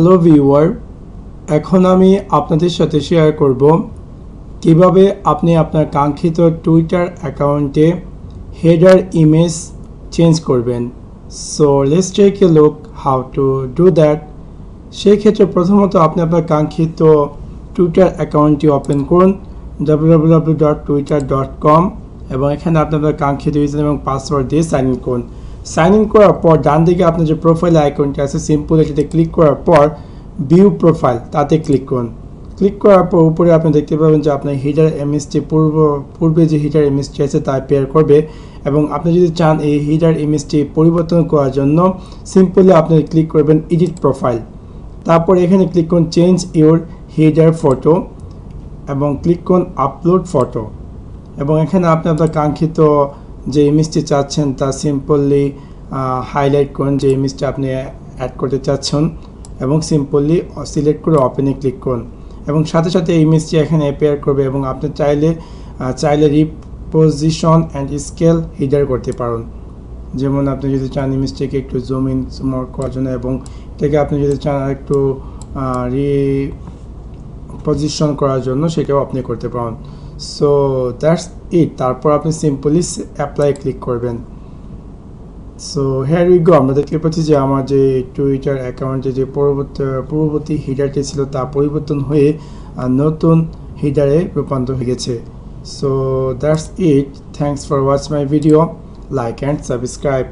Hello viewer, এখন আমি আপনাদের সাথে শেয়ার করব কিভাবে আপনি আপনার কাঙ্ক্ষিত টুইটার অ্যাকাউন্টে হেডার ইমেজ চেঞ্জ করবেন। So let's take a look how to do that. সেই ক্ষেত্রে প্রথমত আপনি আপনার কাঙ্ক্ষিত টুইটার অ্যাকাউন্টটি ওপেন করুন www.twitter.com এবং এখানে আপনি আপনার কাঙ্ক্ষিত ইউজার এবং পাসওয়ার্ড দিয়ে সাইন ইন করুন। সাইন ইন করার পর ডান দিকে আপনার যে প্রোফাইল আইকনটি আছে সিম্পল এটাতে ক্লিক করার পর ভিউ প্রোফাইল তাতে ক্লিক করুন। ক্লিক করার পর উপরে আপনি দেখতে পাবেন যে আপনার হিডার ইমেজটি পূর্বে যে হিডার ইমেজটি আছে তা পেয়ার করবে এবং আপনি যদি চান এই হিডার ইমেজটি পরিবর্তন করার জন্য সিম্পলি আপনি ক্লিক করবেন এডিট প্রোফাইল, তারপর এখানে ক্লিক করুন চেঞ্জ ইউর হিডার ফটো এবং ক্লিক করুন আপলোড ফটো এবং এখানে আপনি আপনার কাঙ্ক্ষিত যে ইমেজটি চাচ্ছেন তা সিম্পলি হাইলাইট করুন যে ইমেজটি আপনি অ্যাড করতে চাচ্ছেন এবং সিম্পলি সিলেক্ট করে ওপেনে ক্লিক করুন এবং সাথে সাথে ইমেজটি এখানে অ্যাপিয়ার করবে এবং আপনি চাইলে রিপোজিশন অ্যান্ড স্কেল হিডার করতে পারেন। যেমন আপনি যদি চান ইমেজটিকে একটু জুম ইন মোর করার জন্য এবং এটাকে আপনি যদি চান একটু রিপোজিশন করার জন্য সেটাও আপনি করতে পারেন। So that's it. তারপর আপনি সিম্পলি অ্যাপ্লাই ক্লিক করবেন। সো হেয়ার উই গো, আমরা দেখতে পাচ্ছি যে আমার যে টুইটার অ্যাকাউন্টে যে পূর্ববর্তী হিডারটি ছিল তা পরিবর্তন হয়ে নতুন হিডারে রূপান্তর হয়ে গেছে। So that's it. Thanks for watch my video. Like and subscribe.